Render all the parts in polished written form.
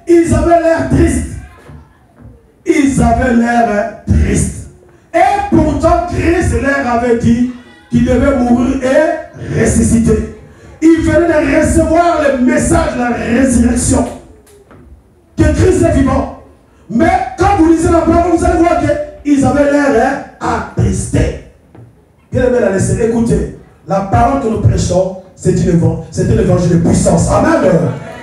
Ils avaient l'air tristes. Ils avaient l'air tristes. Et pourtant, Christ leur avait dit qu'il devait mourir et ressusciter. Ils venaient de recevoir le message de la résurrection. Que Christ est vivant. Mais quand vous lisez la parole, vous allez voir qu'ils avaient l'air attristés. Bien aimé, la laisser. Écoutez, la parole que nous prêchons, c'est un évangile de puissance. Amen.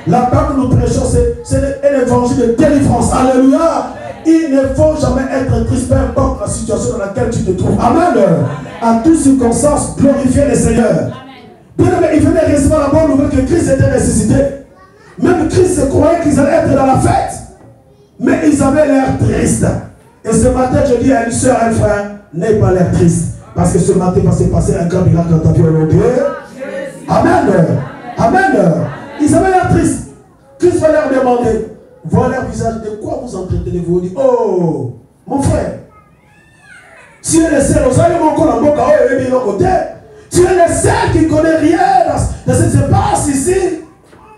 La parole que nous prêchons, c'est un évangile de délivrance. Alléluia. Il ne faut jamais être triste, peu importe la situation dans laquelle tu te trouves. Amen. À toutes circonstances, glorifiez le Seigneur. Bien aimé, ils venaient de recevoir la bonne nouvelle que Christ était ressuscité. Même Christ se croyait qu'ils allaient être dans la fête. Mais ils avaient l'air tristes. Et ce matin, je dis à une soeur, à un frère, n'ayez pas l'air triste. Parce que ce matin va se passer un grand miracle dans ta vie au nom de Dieu. Amen. Amen. Ils avaient l'air tristes. Christ va leur demander, voir leur visage, de quoi vous entretenez-vous? Dit, oh, mon frère, tu es le seul, tu es le seul qui ne connaît rien de ce qui se passe ici,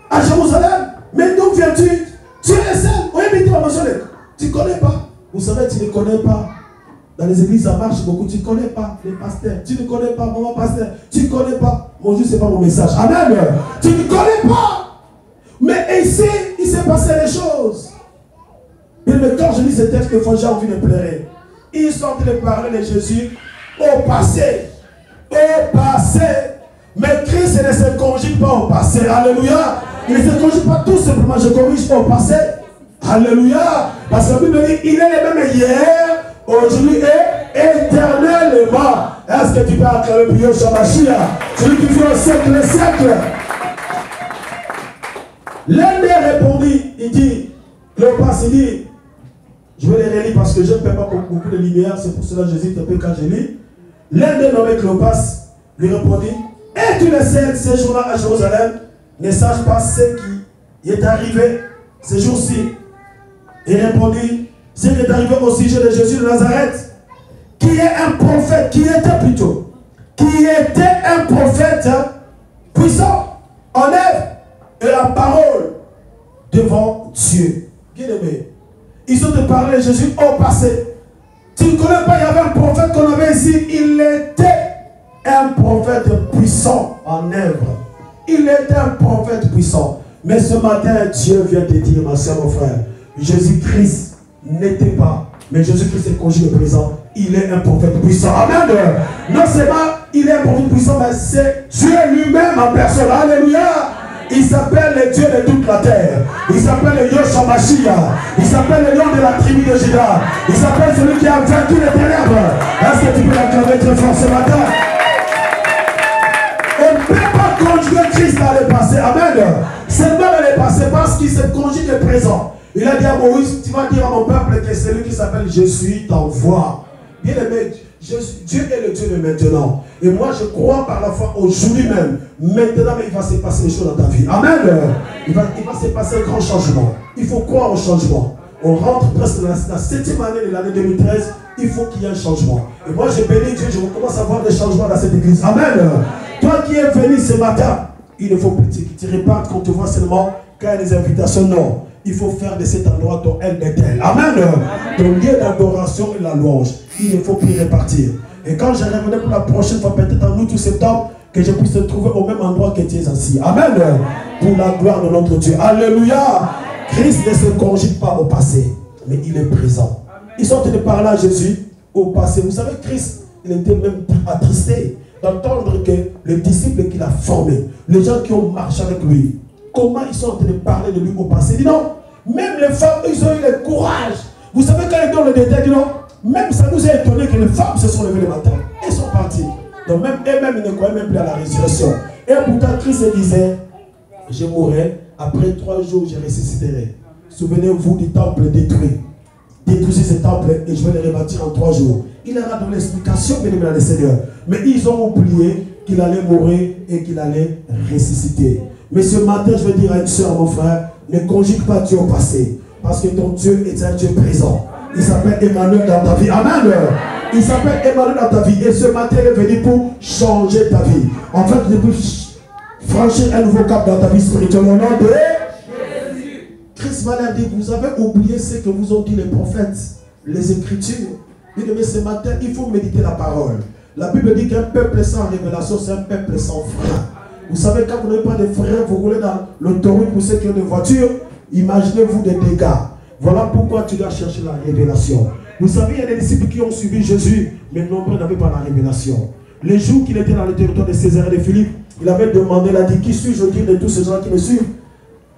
à Jérusalem. Mais d'où viens-tu? Tu es le seul. Oui, mais tu ne connais pas. Vous savez, tu ne connais pas. Dans les églises, ça marche beaucoup. Tu ne connais pas les pasteurs. Tu ne connais pas mon pasteur. Tu ne connais pas. Mon Dieu, ce n'est pas mon message. Amen. Tu ne connais pas. Mais ici, il s'est passé les choses. Mais quand je lis ce texte, des fois, j'ai envie de pleurer. Ils sont en train de parler de Jésus au passé. Au passé. Mais Christ ne se conjugue pas au passé. Alléluia. Il ne se conjugue pas tout simplement. Je corrige au passé. Alléluia. Parce que la Bible dit, il est le même hier, aujourd'hui et éternellement. Est-ce que tu peux acclamer pour Yeshua Mashiach, celui qui vit au siècle des siècles? L'un d'eux répondit, il dit, Cléopas, il dit, je vais les relire parce que je ne perds pas beaucoup de lumière, c'est pour cela que j'hésite un peu quand je lis. L'un d'eux nommé Cléopas lui répondit, es-tu le seul ces jours-là à Jérusalem, ne sache pas ce qui est arrivé ces jours-ci? Il répondit, ce qui est arrivé au sujet de Jésus de Nazareth, qui est un prophète, qui était un prophète puissant en œuvre et la parole devant Dieu. Bien-aimé, ils ont parlé de Jésus au passé. Tu ne connais pas, il y avait un prophète qu'on avait ici, il était un prophète puissant en œuvre. Il était un prophète puissant. Mais ce matin, Dieu vient te dire, ma soeur, mon frère, Jésus-Christ n'était pas, mais Jésus-Christ est conjugué présent. Il est un prophète puissant. Amen. Non seulement il est un prophète puissant, mais c'est Dieu lui-même en personne. Alléluia. Il s'appelle le Dieu de toute la terre. Il s'appelle le Yeshua Mashiach. Il s'appelle le lion de la tribu de Juda. Il s'appelle celui qui a vaincu les ténèbres. Est-ce que tu peux l'acclamer très fort ce matin? On ne peut pas conjuguer Christ dans le passé. Amen. Seulement dans le passé parce qu'il se conjugue le présent. Il a dit à Moïse, tu vas dire à mon peuple que c'est lui qui s'appelle Je suis t'envoie. Bien aimé, Dieu est le Dieu de maintenant. Et moi je crois par la foi aujourd'hui même. Maintenant, mais il va se passer des choses dans ta vie. Amen. Il va se passer un grand changement. Il faut croire au changement. On rentre presque dans la 7e année de l'année 2013. Il faut qu'il y ait un changement. Et moi je bénis Dieu, je commence à voir des changements dans cette église. Amen. Toi qui es venu ce matin, il ne faut plus que tu répartes qu'on te voit seulement quand il y a des invitations. Non. Il faut faire de cet endroit ton aile d'étel. Amen. Ton lieu d'adoration et la louange. Il ne faut plus répartir. Et quand je reviendrai pour la prochaine fois, peut-être en août ou septembre, que je puisse te trouver au même endroit que tu es assis. Amen. Pour la gloire de notre Dieu. Alléluia. Christ ne se conjugue pas au passé, mais il est présent. Ils sont en train de parler à Jésus au passé. Vous savez, Christ, il était même attristé d'entendre que les disciples qu'il a formés, les gens qui ont marché avec lui, comment ils sont en train de parler de lui au passé. Dis non, même les femmes, ils ont eu le courage. Vous savez, quand ils donnent le détail, dis non, même ça nous a étonné que les femmes se sont levées le matin. Elles sont parties. Donc même elles-mêmes, ils ne croyaient même plus à la résurrection. Et pourtant, Christ disait, je mourrai, après 3 jours, je ressusciterai. Souvenez-vous du temple détruit. Détruisez ce temple et je vais le rebâtir en 3 jours. Il leur a donné l'explication, bien aimé dans le Seigneur. Mais ils ont oublié qu'il allait mourir et qu'il allait ressusciter. Mais ce matin, je veux dire à une soeur, mon frère, ne conjugue pas Dieu au passé. Parce que ton Dieu est un Dieu présent. Il s'appelle Emmanuel dans ta vie. Amen. Il s'appelle Emmanuel dans ta vie. Et ce matin, il est venu pour changer ta vie. En fait, il est pour franchir un nouveau cap dans ta vie spirituelle. Au nom de Jésus. Christ va leur dire, vous avez oublié ce que vous ont dit les prophètes, les Écritures. Bien aimé, ce matin, il faut méditer la parole. La Bible dit qu'un peuple sans révélation, c'est un peuple sans frein. Vous savez, quand vous n'avez pas de frein, vous roulez dans l'autoroute pour ceux qui ont des voitures, imaginez-vous des dégâts. Voilà pourquoi tu dois chercher la révélation. Vous savez, il y a des disciples qui ont suivi Jésus, mais nombreux n'avaient pas la révélation. Les jours qu'il était dans le territoire de César et de Philippe, il avait demandé, il a dit, qui suis-je au dire de tous ces gens qui me suivent?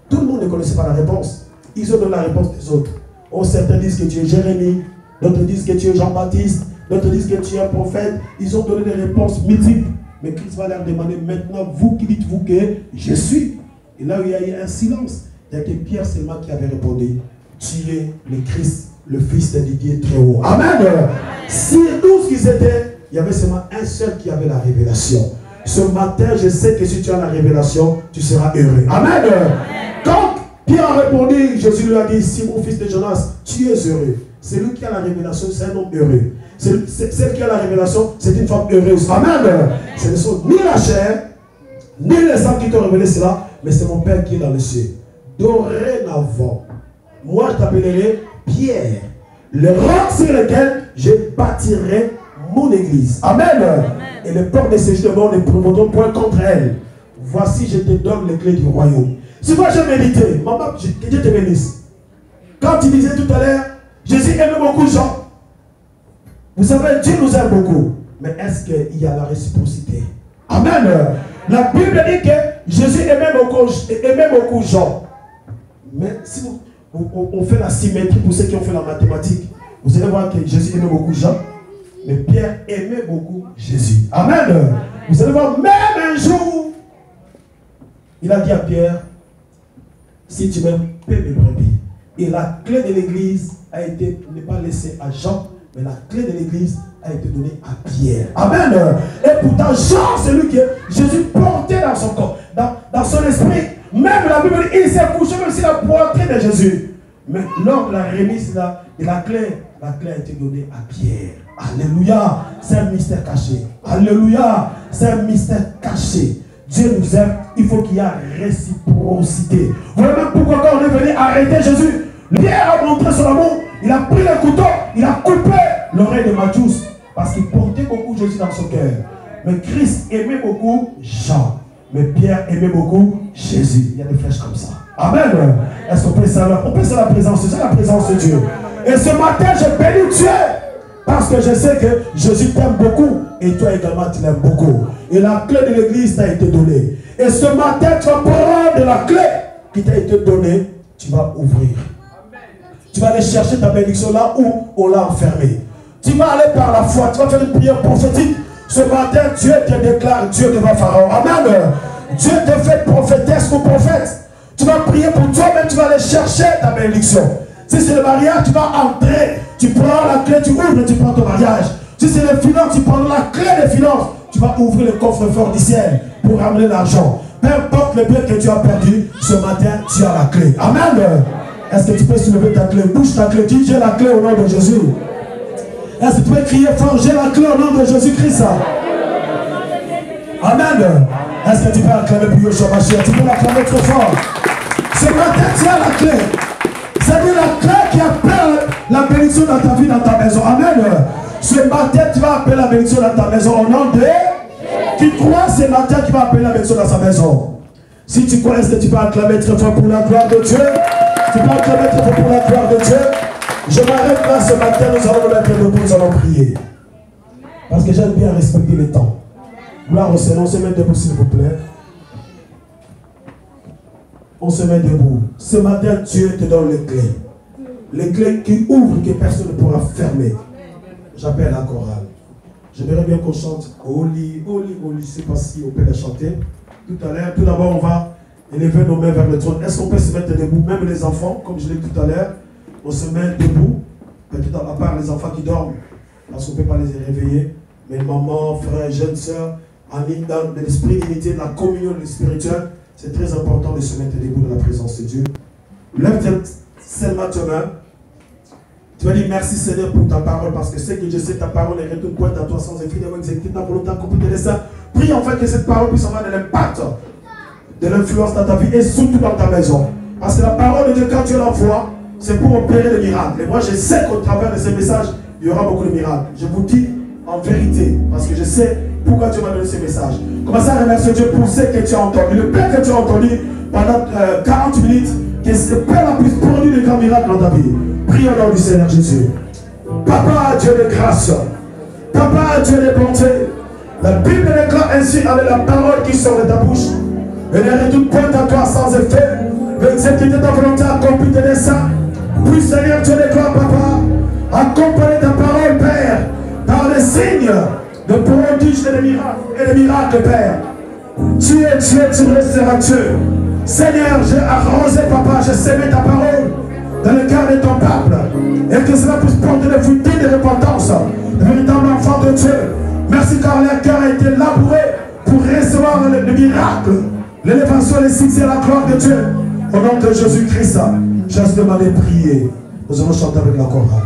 Tout le monde ne connaissait pas la réponse. Ils ont donné la réponse des autres. Oh, certains disent que tu es Jérémie, d'autres disent que tu es Jean-Baptiste, d'autres disent que tu es un prophète. Ils ont donné des réponses multiples. Mais Christ va leur demander maintenant, vous qui dites-vous que je suis. Et là où il y a eu un silence, il n'y a que Pierre seulement qui avait répondu, tu es le Christ, le Fils de Dieu très haut. Amen. Si 12 qu'ils étaient, il y avait seulement un seul qui avait la révélation. Ce matin, je sais que si tu as la révélation, tu seras heureux. Amen. Quand Pierre a répondu, Jésus lui a dit, Simon, fils de Jonas, tu es heureux. Celui qui a la révélation, c'est un homme heureux. Celle qui a la révélation, c'est une femme heureuse. Amen. Ce ne sont ni la chair, ni les sang qui t'ont révélé cela, mais c'est mon Père qui est dans le ciel. Dorénavant, moi je t'appellerai Pierre, le roc sur lequel je bâtirai mon église. Amen. Et les portes de ces jugements ne prévaudront point contre elle. Voici, je te donne les clés du royaume. Si moi j'ai médité, maman, que Dieu te bénisse. Quand tu disais tout à l'heure, Jésus aime beaucoup de gens. Vous savez, Dieu nous aime beaucoup. Mais est-ce qu'il y a la réciprocité? Amen. La Bible dit que Jésus aimait beaucoup de gens. Mais si on fait la symétrie pour ceux qui ont fait la mathématique, vous allez voir que Jésus aimait beaucoup de gens. Mais Pierre aimait beaucoup Jésus. Amen. Vous allez voir, même un jour, il a dit à Pierre, si tu m'aimes, paie mes brebis. Et la clé de l'église a été, n'est pas laissée à Jean, mais la clé de l'église a été donnée à Pierre. Amen. Et pourtant, Jean, c'est lui que Jésus portait dans son corps, dans son esprit. Même la Bible dit, il s'est couché même s'il a porté de Jésus. Mais lors de la remise de la clé a été donnée à Pierre. Alléluia. C'est un mystère caché. Alléluia. C'est un mystère caché. Dieu nous aime. Il faut qu'il y ait réciprocité. Vous voyez même pourquoi quand on est venu arrêter Jésus, Pierre a montré son amour. Il a pris le couteau. Il a coupé l'oreille de Matthias. Parce qu'il portait beaucoup Jésus dans son cœur. Mais Christ aimait beaucoup Jean. Mais Pierre aimait beaucoup Jésus. Il y a des flèches comme ça. Amen. Est-ce qu'on peut savoir? On peut savoir la présence de Dieu, la présence de Dieu. Et ce matin, je bénis Dieu. Parce que je sais que Jésus t'aime beaucoup. Et toi également, tu l'aimes beaucoup. Et la clé de l'église t'a été donnée. Et ce matin, tu vas prendre la clé qui t'a été donnée. Tu vas ouvrir. Tu vas aller chercher ta bénédiction là où on l'a enfermée. Tu vas aller par la foi. Tu vas faire une prière prophétique. Ce matin, Dieu te déclare Dieu devant Pharaon. Amen. Dieu te fait prophétesse ou prophète. Tu vas prier pour toi-même, tu vas aller chercher ta bénédiction. Si c'est le mariage, tu vas entrer. Tu prends la clé, tu ouvres et tu prends ton mariage. Si c'est les finances, tu prends la clé des finances. Tu vas ouvrir le coffre-fort du ciel pour ramener l'argent. Peu importe le bien que tu as perdu, ce matin, tu as la clé. Amen. Est-ce que tu peux soulever ta clé? Bouge ta clé. Dis, j'ai la clé au nom de Jésus. Est-ce que tu peux crier fort, j'ai la clé au nom de Jésus-Christ? Amen. Est-ce que tu peux acclamer pour Yoshua Mashiach? Tu peux l'acclamer très fort. Ce matin, tu as la clé. C'est-à-dire la clé qui appelle la bénédiction dans ta vie, dans ta maison. Amen. Ce matin, tu vas appeler la bénédiction dans ta maison au nom de... Tu crois ce matin qu'il va appeler la bénédiction dans sa maison? Si tu crois, est-ce que tu peux acclamer très fort pour la gloire de Dieu? Tu peux acclamer très fort pour la gloire de Dieu? Je m'arrête là ce matin, nous allons nous mettre debout, nous allons prier. Parce que j'aime bien respecter le temps. Gloire au Seigneur, on se met debout s'il vous plaît. On se met debout. Ce matin, Dieu te donne les clés. Les clés qui ouvrent, que personne ne pourra fermer. J'appelle la chorale. J'aimerais bien qu'on chante Holy, Holy, Holy. Je ne sais pas si on peut la chanter. Tout à l'heure, tout d'abord, on va élever nos mains vers le trône. Est-ce qu'on peut se mettre debout? Même les enfants, comme je l'ai dit tout à l'heure, on se met debout. Peut-être à part les enfants qui dorment, parce qu'on ne peut pas les réveiller. Mais maman, frère, jeunes sœurs, amis, dans l'esprit d'unité, de la communion spirituelle, c'est très important de se mettre debout dans la présence de Dieu. Lève seulement ta main. Tu vas dire merci Seigneur pour ta parole, parce que c'est que je sais ta parole est retourne point à toi sans infiniment exécuter ta volonté accomplie de dessein. Prie en fait que cette parole puisse avoir de l'impact, de l'influence dans ta vie et surtout dans ta maison. Parce que la parole de Dieu, quand Dieu l'envoie, c'est pour opérer des miracles. Et moi, je sais qu'au travers de ces messages, il y aura beaucoup de miracles. Je vous dis en vérité, parce que je sais pourquoi Dieu m'a donné ces messages. Commencez à remercier Dieu pour ce que tu as entendu. Le Père que tu as entendu pendant 40 minutes, que ce Père puisse produire des grands miracles dans ta vie. Prie au nom du Seigneur Jésus. Papa, Dieu de grâce. Papa, Dieu de bonté. La Bible déclare ainsi avec la parole qui sort de ta bouche. Et ne retourne point à toi sans effet. Mais exécuter ta volonté, accomplir tes desseins. Puis Seigneur, Dieu déclare, Papa, accompagne ta parole, Père, dans les signes de prodiges et des miracles, Père. Tu es Dieu, tu resteras Dieu. Seigneur, j'ai arrosé, Papa, j'ai sémé ta parole dans le cœur de ton peuple. Et que cela puisse porter des fruits de repentance, de véritables enfants de Dieu. Merci car leur cœur a été labouré pour recevoir le miracle, l'élévation, les succès et la gloire de Dieu. Au nom de Jésus-Christ, j'ose demander prier. Nous allons chanter avec la chorale.